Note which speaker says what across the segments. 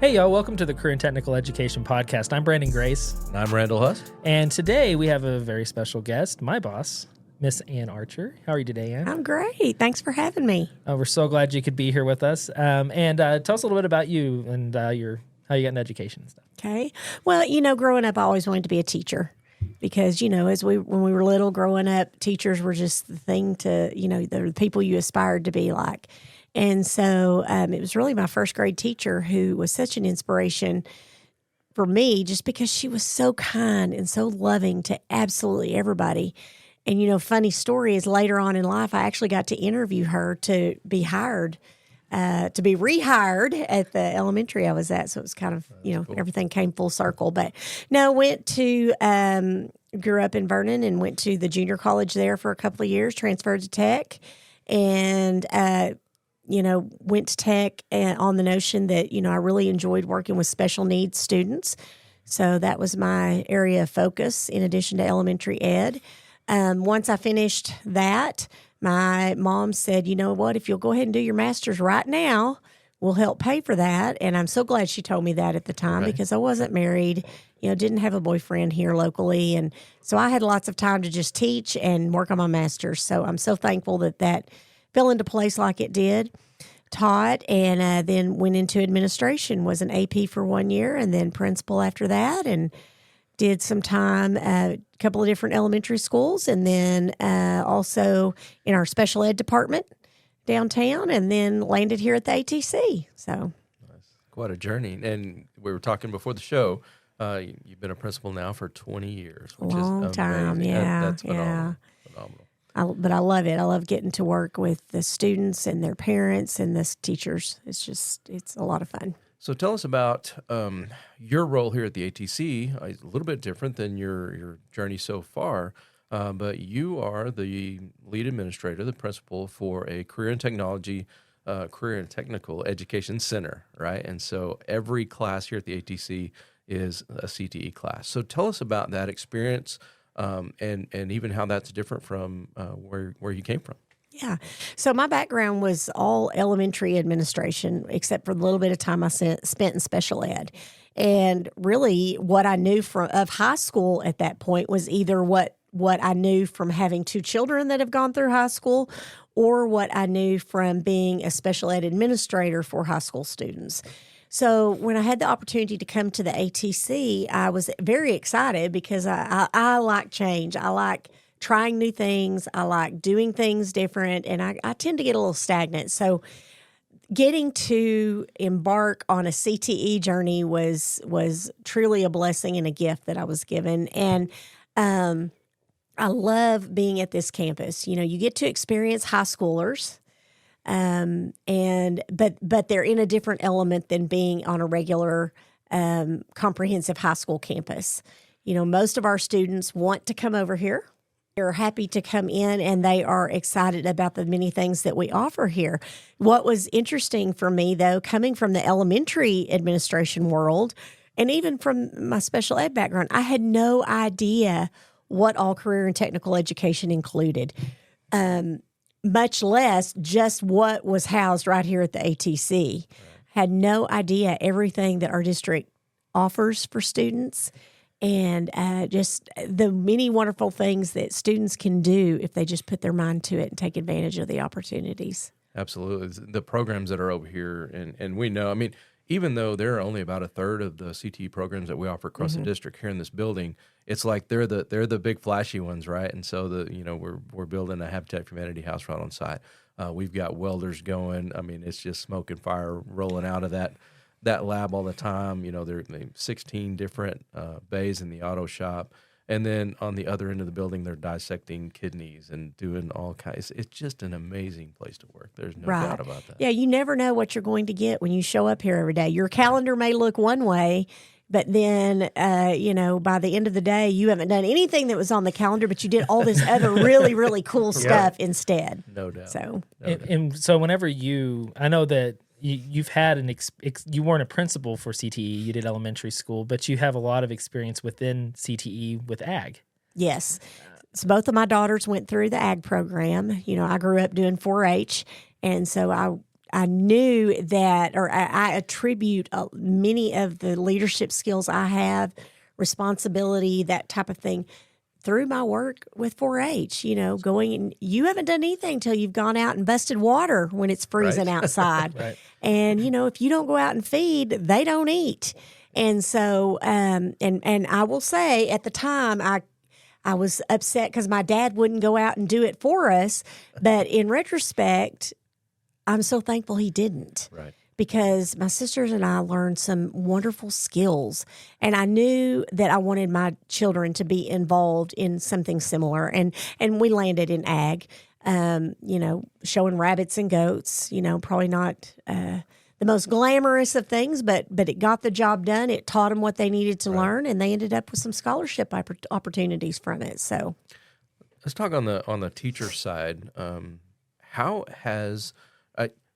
Speaker 1: Hey, y'all. Welcome to the Career and Technical Education Podcast. I'm Brandon Grace.
Speaker 2: And I'm Randall Huss.
Speaker 1: And today we have a very special guest, my boss, Miss Ann Archer. How are you today, Ann?
Speaker 3: I'm great. Thanks for having me.
Speaker 1: We're so glad you could be here with us. And tell us a little bit about you and how you got into education and stuff.
Speaker 3: Okay. Well, growing up, I always wanted to be a teacher because, when we were little growing up, teachers were just the thing to, the people you aspired to be like. And so it was really my first grade teacher who was such an inspiration for me just because she was so kind and so loving to absolutely everybody. And, funny story is later on in life, I actually got to interview her to be hired, to be rehired at the elementary I was at. So it was kind of, cool. Everything came full circle. But no, grew up in Vernon and went to the junior college there for a couple of years, transferred to Tech, and went to Tech on the notion that, I really enjoyed working with special needs students. So that was my area of focus in addition to elementary ed. Once I finished that, my mom said, you know what, if you'll go ahead and do your master's right now, we'll help pay for that. And I'm so glad she told me that at the time because I wasn't married, didn't have a boyfriend here locally. And so I had lots of time to just teach and work on my master's. So I'm so thankful that fell into place like it did. Taught and then went into administration, was an AP for 1 year and then principal after that, and did some time a couple of different elementary schools and then also in our special ed department downtown and then landed here at the ATC. So
Speaker 2: quite a journey. And we were talking before the show, you've been a principal now for 20 years, which
Speaker 3: long
Speaker 2: is
Speaker 3: time.
Speaker 2: amazing.
Speaker 3: Yeah,
Speaker 2: That's phenomenal. Phenomenal.
Speaker 3: But I love it. I love getting to work with the students and their parents and the teachers. It's a lot of fun.
Speaker 2: So tell us about your role here at the ATC. A little bit different than your journey so far, but you are the lead administrator, the principal for a career and technical education center, right? And so every class here at the ATC is a CTE class. So tell us about that experience. And even how that's different from where you came from.
Speaker 3: Yeah. So my background was all elementary administration, except for the little bit of time I spent in special ed. And really what I knew of high school at that point was either what I knew from having two children that have gone through high school or what I knew from being a special ed administrator for high school students. So when I had the opportunity to come to the ATC, I was very excited because I like change. I like trying new things. I like doing things different, and I tend to get a little stagnant. So getting to embark on a CTE journey was truly a blessing and a gift that I was given. And I love being at this campus. You get to experience high schoolers. But they're in a different element than being on a regular comprehensive high school campus. Most of our students want to come over here. They're happy to come in and they are excited about the many things that we offer here. What was interesting for me, though, coming from the elementary administration world and even from my special ed background, I had no idea what all career and technical education included. Much less just what was housed right here at the ATC. Had no idea everything that our district offers for students and just the many wonderful things that students can do if they just put their mind to it and take advantage of the opportunities.
Speaker 2: Absolutely. The programs that are over here, and we know, even though there are only about a third of the CTE programs that we offer across the district here in this building, it's like they're the big flashy ones, right? And so we're building a Habitat for Humanity house right on site. We've got welders going. It's just smoke and fire rolling out of that lab all the time. There are 16 different bays in the auto shop. And then on the other end of the building, they're dissecting kidneys and doing all kinds. It's just an amazing place to work. There's no doubt about that.
Speaker 3: Yeah, you never know what you're going to get when you show up here every day. Your calendar may look one way, but then, by the end of the day, you haven't done anything that was on the calendar, but you did all this other really, really cool stuff instead.
Speaker 2: No doubt.
Speaker 3: So,
Speaker 1: And so whenever I know that you've had you weren't a principal for CTE, you did elementary school, but you have a lot of experience within CTE with ag.
Speaker 3: Yes. So both of my daughters went through the ag program. I grew up doing 4-H, and so knew that, or I attribute many of the leadership skills I have, responsibility, that type of thing, through my work with 4-H. Going and you haven't done anything till you've gone out and busted water when it's freezing outside.
Speaker 1: Right.
Speaker 3: And if you don't go out and feed, they don't eat. And so, and I will say, at the time, I was upset because my dad wouldn't go out and do it for us. But in retrospect, I'm so thankful he didn't.
Speaker 2: Right.
Speaker 3: Because my sisters and I learned some wonderful skills. And I knew that I wanted my children to be involved in something similar. And we landed in ag, showing rabbits and goats, probably not the most glamorous of things, but it got the job done. It taught them what they needed to learn, and they ended up with some scholarship opportunities from it. So
Speaker 2: let's talk on the teacher side. How has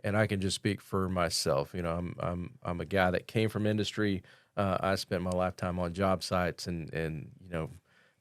Speaker 2: and I can just speak for myself. I'm a guy that came from industry. I spent my lifetime on job sites and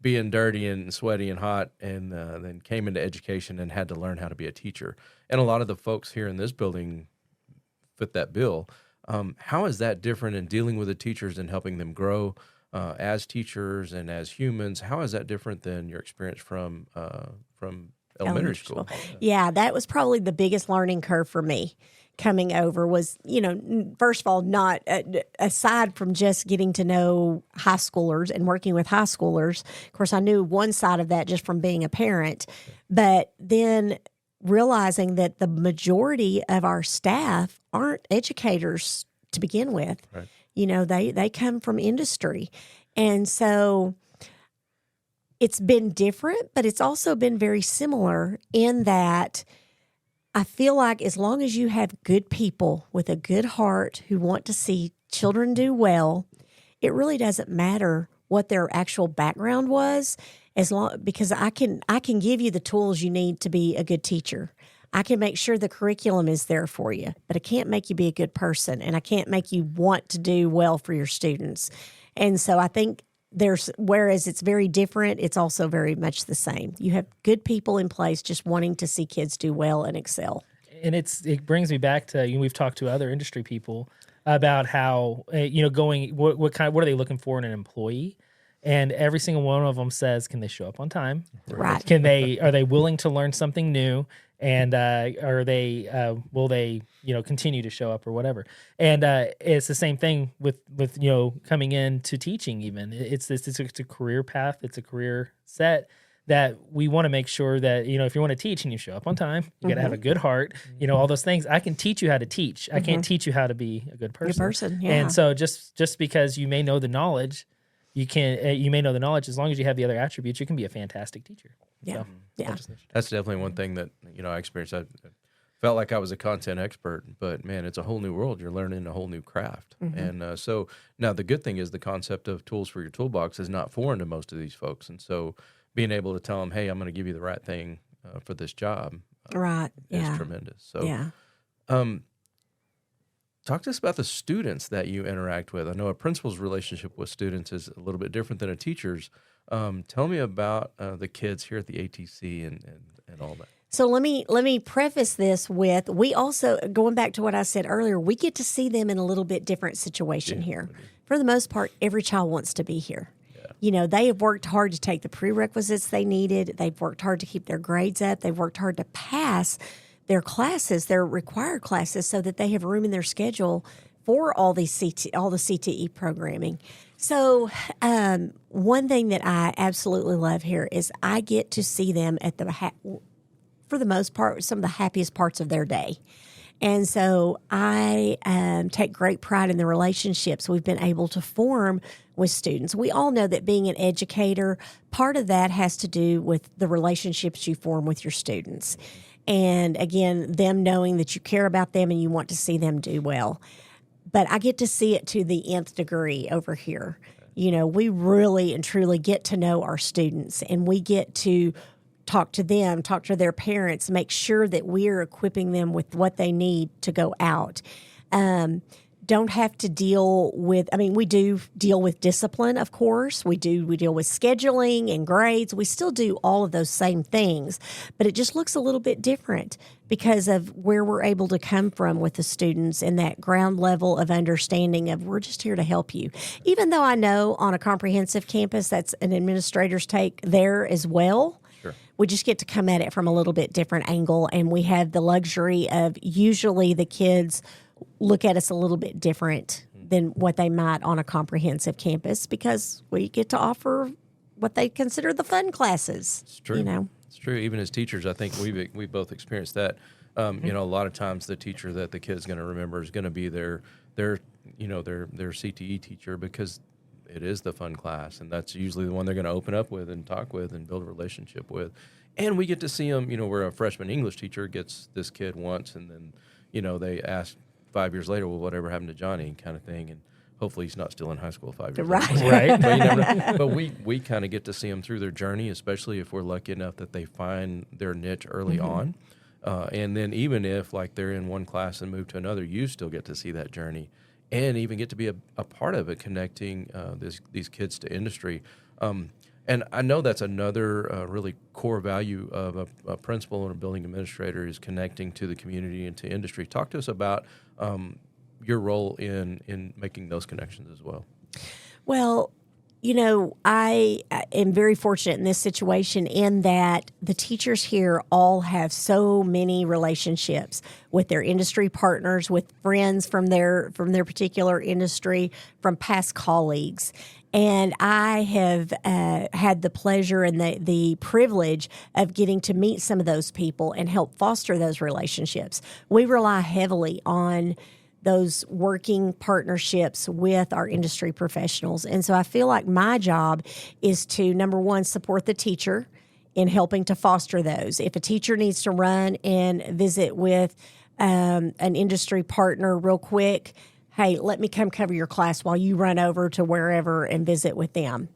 Speaker 2: being dirty and sweaty and hot, and then came into education and had to learn how to be a teacher. And a lot of the folks here in this building fit that bill. How is that different in dealing with the teachers and helping them grow as teachers and as humans? How is that different than your experience from elementary school?
Speaker 3: Yeah, that was probably the biggest learning curve for me coming over was, first of all, not aside from just getting to know high schoolers and working with high schoolers. Of course, I knew one side of that just from being a parent, but then realizing that the majority of our staff aren't educators to begin with. Right. They come from industry. And so it's been different, but it's also been very similar in that I feel like as long as you have good people with a good heart who want to see children do well, it really doesn't matter what their actual background was, because I can give you the tools you need to be a good teacher. I can make sure the curriculum is there for you, but I can't make you be a good person, and I can't make you want to do well for your students. And so I think whereas it's very different, it's also very much the same. You have good people in place just wanting to see kids do well and excel.
Speaker 1: And it brings me back to, we've talked to other industry people about how, what are they looking for in an employee? And every single one of them says, can they show up on time?
Speaker 3: Right.
Speaker 1: Are they willing to learn something new? And will they continue to show up or whatever? And it's the same thing with coming into teaching. Even it's a career path. It's a career set that we want to make sure that if you want to teach and you show up on time, you got to have a good heart. All those things. I can teach you how to teach. I can't teach you how to be a good person.
Speaker 3: Good person. Yeah.
Speaker 1: And so just because you may know the knowledge. You may know the knowledge. As long as you have the other attributes, you can be a fantastic teacher.
Speaker 3: Yeah,
Speaker 1: so,
Speaker 3: yeah.
Speaker 2: That's definitely one thing that I experienced. I felt like I was a content expert, but man, it's a whole new world. You're learning a whole new craft, and so now the good thing is the concept of tools for your toolbox is not foreign to most of these folks, and so being able to tell them, "Hey, I'm going to give you the right thing for this job," is tremendous. So,
Speaker 3: yeah.
Speaker 2: Talk to us about the students that you interact with. I know a principal's relationship with students is a little bit different than a teacher's. Tell me about the kids here at the ATC and all that.
Speaker 3: So let me preface this with, we also, going back to what I said earlier, we get to see them in a little bit different situation here. For the most part, every child wants to be here. Yeah. They have worked hard to take the prerequisites they needed. They've worked hard to keep their grades up. They've worked hard to pass their classes, their required classes, so that they have room in their schedule for all the CTE programming. So one thing that I absolutely love here is I get to see them at for the most part, some of the happiest parts of their day. And so I take great pride in the relationships we've been able to form with students. We all know that being an educator, part of that has to do with the relationships you form with your students. And again, them knowing that you care about them and you want to see them do well. But I get to see it to the nth degree over here. We really and truly get to know our students, and we get to talk to them, talk to their parents, make sure that we're equipping them with what they need to go out. don't have to deal with, I mean, we do deal with discipline, of course. We deal with scheduling and grades. We still do all of those same things, but it just looks a little bit different because of where we're able to come from with the students and that ground level of understanding of we're just here to help you. Even though I know on a comprehensive campus, that's an administrator's take there as well. We just get to come at it from a little bit different angle, and we have the luxury of usually the kids look at us a little bit different than what they might on a comprehensive campus because we get to offer what they consider the fun classes.
Speaker 2: It's true. It's true. Even as teachers, I think we both experienced that. A lot of times the teacher that the kid's going to remember is going to be their CTE teacher because it is the fun class, and that's usually the one they're going to open up with and talk with and build a relationship with. And we get to see them, where a freshman English teacher gets this kid once, and then, they ask 5 years later, well, whatever happened to Johnny, kind of thing. And hopefully he's not still in high school 5 years later.
Speaker 1: Right.
Speaker 2: But, you never know. But we kind of get to see them through their journey, especially if we're lucky enough that they find their niche early on. And then even if, like, they're in one class and move to another, you still get to see that journey. And even get to be a part of it, connecting these kids to industry. And I know that's another really core value of a principal and a building administrator is connecting to the community and to industry. Talk to us about your role in making those connections as well.
Speaker 3: Well, I am very fortunate in this situation in that the teachers here all have so many relationships with their industry partners, with friends from their particular industry, from past colleagues. And I have had the pleasure and the privilege of getting to meet some of those people and help foster those relationships. We rely heavily on those working partnerships with our industry professionals. And so I feel like my job is to, number one, support the teacher in helping to foster those. If a teacher needs to run and visit with an industry partner real quick, hey, let me come cover your class while you run over to wherever and visit with them.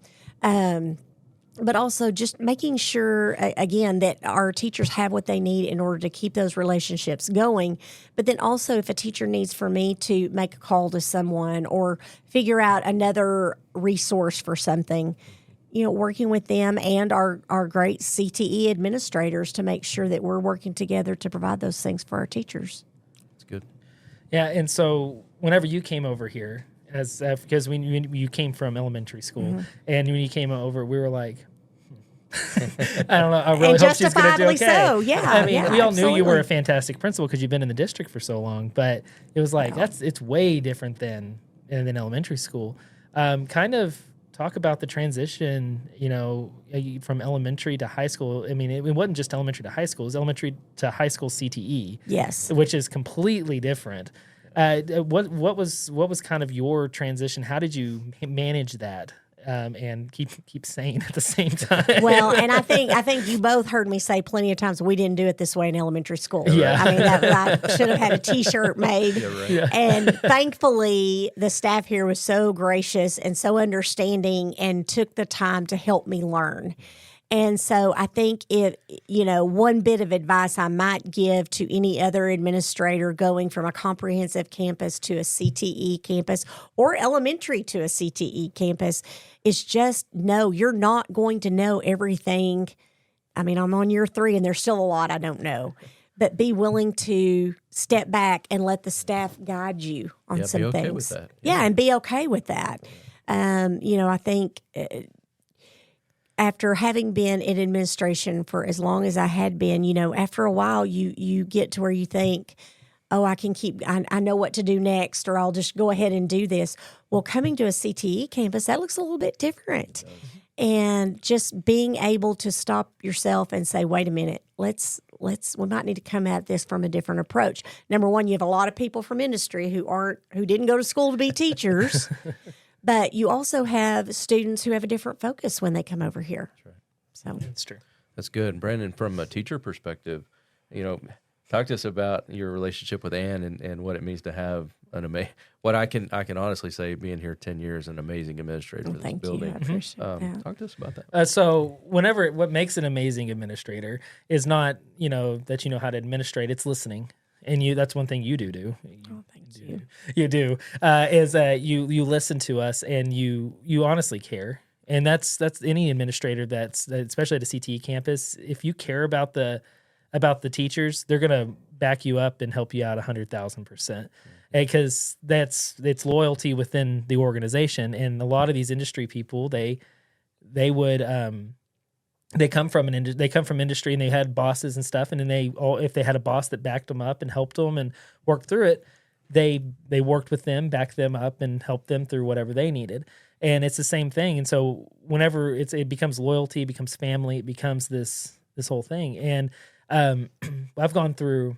Speaker 3: But also just making sure, again, that our teachers have what they need in order to keep those relationships going. But then also if a teacher needs for me to make a call to someone or figure out another resource for something, working with them and our great CTE administrators to make sure that we're working together to provide those things for our teachers.
Speaker 2: That's good.
Speaker 1: Yeah, and so whenever you came over here, because when you came from elementary school, and when you came over, we were like, I don't know. I really hope she's going to do okay.
Speaker 3: So, yeah.
Speaker 1: I mean, we all knew you were
Speaker 3: absolutely.
Speaker 1: a fantastic principal because you've been in the district for so long, but it was like it's way different than elementary school. Kind of talk about the transition, from elementary to high school. I mean, it wasn't just elementary to high school; it was elementary to high school CTE.
Speaker 3: Yes,
Speaker 1: which is completely different. What was kind of your transition? How did you manage that and keep sane at the same time?
Speaker 3: Well, and I think you both heard me say plenty of times we didn't do it this way in elementary school.
Speaker 1: Yeah.
Speaker 3: I mean, I should have had a T-shirt made.
Speaker 2: Yeah, right.
Speaker 1: Yeah.
Speaker 3: And thankfully, the staff here was so gracious and so understanding and took the time to help me learn. And so I think one bit of advice I might give to any other administrator going from a comprehensive campus to a CTE campus or elementary to a CTE campus is just know you're not going to know everything. I mean, I'm on year 3 and there's still a lot I don't know. But be willing to step back and let the staff guide you on some
Speaker 2: be okay
Speaker 3: things.
Speaker 2: with that.
Speaker 3: Yeah, and be okay with that. I think after having been in administration for as long as I had been, after a while you get to where you think, oh, I know what to do next, or I'll just go ahead and do this. Well, coming to a CTE campus, that looks a little bit different. And just being able to stop yourself and say, wait a minute, we might need to come at this from a different approach. Number one, you have a lot of people from industry who didn't go to school to be teachers. But you also have students who have a different focus when they come over here.
Speaker 2: That's right.
Speaker 3: So
Speaker 1: That's true.
Speaker 2: That's good. Brandon, from a teacher perspective, talk to us about your relationship with Ann and what it means to have what I can honestly say, being here 10 years, an amazing administrator for this
Speaker 3: thank
Speaker 2: building.
Speaker 3: you. I appreciate that.
Speaker 2: Talk to us about that.
Speaker 1: So what makes an amazing administrator is not, that you know how to administrate, it's listening. And that's one thing you do.
Speaker 3: Oh, thank
Speaker 1: You do. You listen to us and you honestly care. And that's any administrator that's especially at a CTE campus. If you care about the teachers, they're gonna back you up and help you out 100,000%. Because it's loyalty within the organization. And a lot of these industry people, they come from industry and they had bosses and stuff. And then if they had a boss that backed them up and helped them and worked through it, they worked with them, backed them up, and helped them through whatever they needed. And it's the same thing. And so whenever it becomes loyalty, it becomes family, it becomes this whole thing. And I've gone through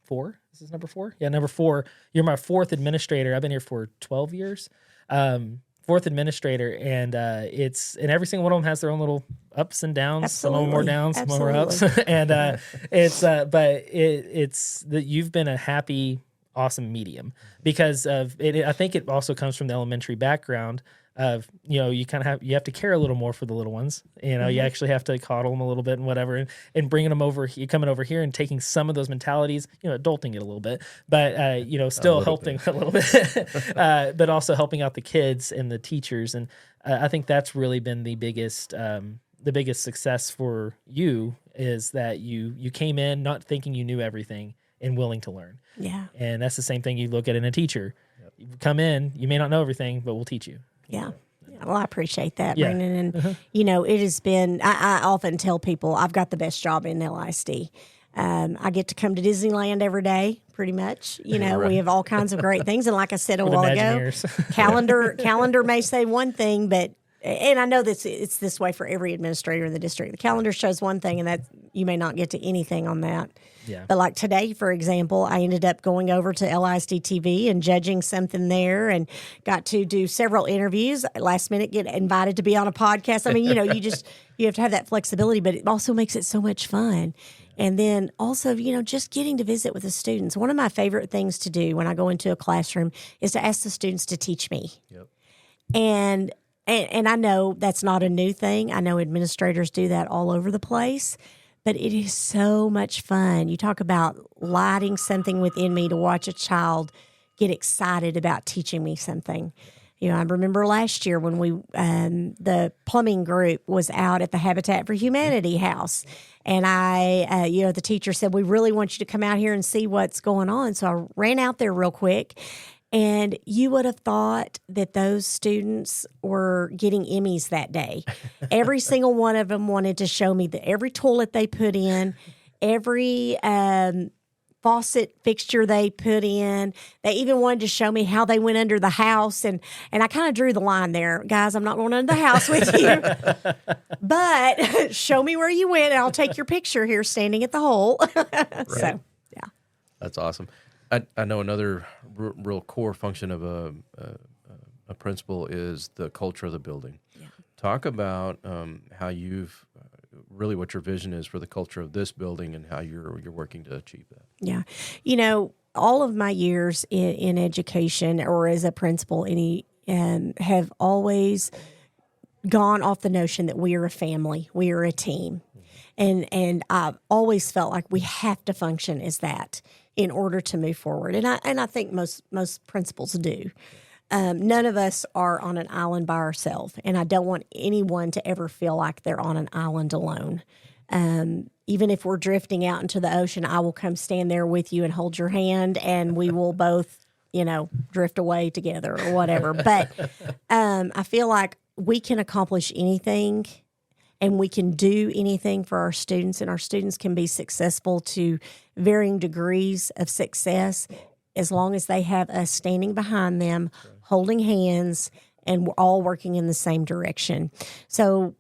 Speaker 1: 4. This is number 4? Yeah, number 4. You're my 4th administrator. I've been here for 12 years. 4th administrator, and every single one of them has their own little ups and downs.
Speaker 3: Absolutely.
Speaker 1: Some of them more downs, some more ups. And it's that you've been a happy, awesome medium because of it. I think it also comes from the elementary background of, you have to care a little more for the little ones. You actually have to coddle them a little bit and whatever, and bringing them over, coming over here and taking some of those mentalities, adulting it a little bit, but still helping a little bit, but also helping out the kids and the teachers. And I think that's really been the biggest success for you is that you came in not thinking you knew everything and willing to learn. Yeah. And that's the same thing you look at in a teacher. Yep. You come in, you may not know everything, but we'll teach you.
Speaker 3: Yeah. Well, I appreciate that, Brandon. And, it has been, I often tell people I've got the best job in LISD. I get to come to Disneyland every day, pretty much.
Speaker 2: Right.
Speaker 3: We have all kinds of great things. And like I said a while ago, calendar may say one thing, and I know that it's this way for every administrator in the district. The calendar shows one thing, and that you may not get to anything on that. Yeah. But like today, for example, I ended up going over to LISD TV and judging something there, and got to do several interviews. Last minute, get invited to be on a podcast. I mean, you have to have that flexibility, but it also makes it so much fun. And then also, just getting to visit with the students. One of my favorite things to do when I go into a classroom is to ask the students to teach me. Yep. And I know that's not a new thing. I know administrators do that all over the place. But it is so much fun. You talk about lighting something within me to watch a child get excited about teaching me something. I remember last year when the plumbing group was out at the Habitat for Humanity house. And the teacher said, we really want you to come out here and see what's going on. So I ran out there real quick. And you would have thought that those students were getting Emmys that day. Every single one of them wanted to show me every toilet they put in, every faucet fixture they put in. They even wanted to show me how they went under the house. And I kind of drew the line there. Guys, I'm not going under the house with you. But show me where you went, and I'll take your picture here standing at the hole. Right. So, yeah.
Speaker 2: That's awesome. I know another real core function of a principal is the culture of the building. Yeah. Talk about how you've really what your vision is for the culture of this building and how you're working to achieve that.
Speaker 3: Yeah. All of my years in education or as a principal, have always gone off the notion that we are a family, we are a team. And I've always felt like we have to function as that in order to move forward. And I think most principals do. None of us are on an island by ourselves, and I don't want anyone to ever feel like they're on an island alone. Even if we're drifting out into the ocean, I will come stand there with you and hold your hand, and we will both, drift away together or whatever. But I feel like we can accomplish anything, and we can do anything for our students, and our students can be successful to varying degrees of success as long as they have us standing behind them, holding hands, and we're all working in the same direction. So,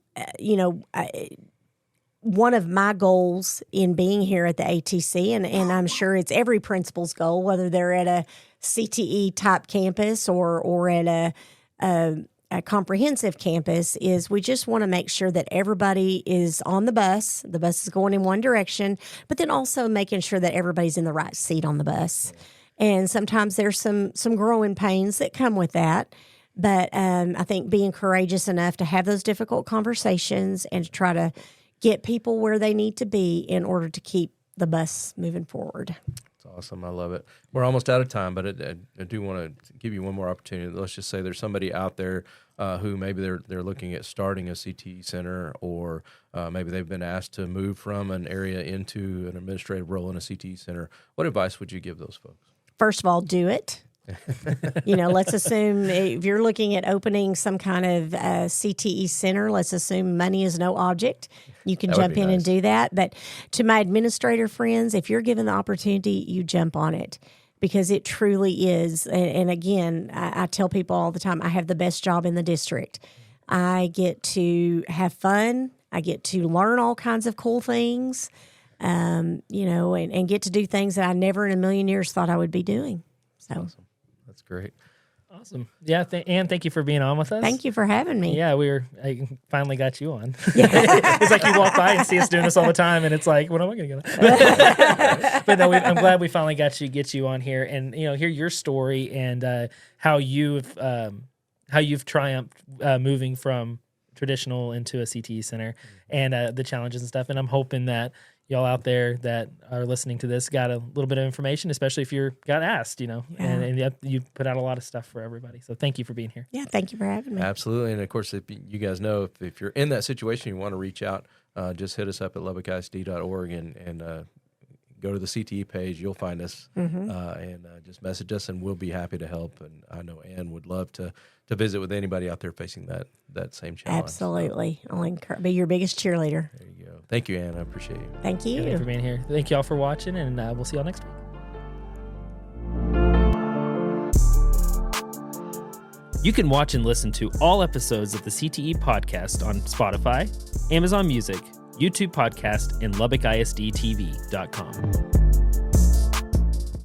Speaker 3: one of my goals in being here at the ATC, and I'm sure it's every principal's goal, whether they're at a CTE type campus or at a comprehensive campus, is we just want to make sure that everybody is on the bus. The bus is going in one direction, but then also making sure that everybody's in the right seat on the bus. And sometimes there's some growing pains that come with that. But I think being courageous enough to have those difficult conversations and to try to get people where they need to be in order to keep the bus moving forward.
Speaker 2: That's Awesome. I love it. We're almost out of time, but I do want to give you one more opportunity. Let's just say there's somebody out there who maybe they're looking at starting a CTE center, or maybe they've been asked to move from an area into an administrative role in a CTE center. What advice would you give those folks?
Speaker 3: First of all, do it. Let's assume if you're looking at opening some kind of CTE center, let's assume money is no object. You can jump in and do that. But to my administrator friends, if you're given the opportunity, you jump on it, because it truly is. And again, I tell people all the time, I have the best job in the district. I get to have fun. I get to learn all kinds of cool things, and get to do things that I never in a million years thought I would be doing. So.
Speaker 2: Awesome. That's great.
Speaker 1: Awesome. Yeah, Ann, thank you for being on with us.
Speaker 3: Thank you for having me.
Speaker 1: Yeah, I finally got you on. It's like you walk by and see us doing this all the time, and it's like, when am I going to get on? But no, I'm glad we finally get you on here, and hear your story and how you've triumphed moving from traditional into a CTE center, and the challenges and stuff. And I'm hoping that y'all out there that are listening to this got a little bit of information, especially if you got asked, and you put out a lot of stuff for everybody. So thank you for being here.
Speaker 3: Yeah, thank you for having me.
Speaker 2: Absolutely. And of course, if you guys know, if you're in that situation, you want to reach out, just hit us up at lubbockisd.org and go to the CTE page. You'll find us and just message us, and we'll be happy to help. And I know Ann would love to visit with anybody out there facing that same challenge.
Speaker 3: Absolutely. I'll be your biggest cheerleader.
Speaker 2: There you go. Thank you, Ann. I appreciate you.
Speaker 3: Thank you.
Speaker 1: Thank you for being here. Thank you all for watching, and we'll see y'all next week. You can watch and listen to all episodes of the CTE Podcast on Spotify, Amazon Music, YouTube Podcast, and LubbockISDTV.com.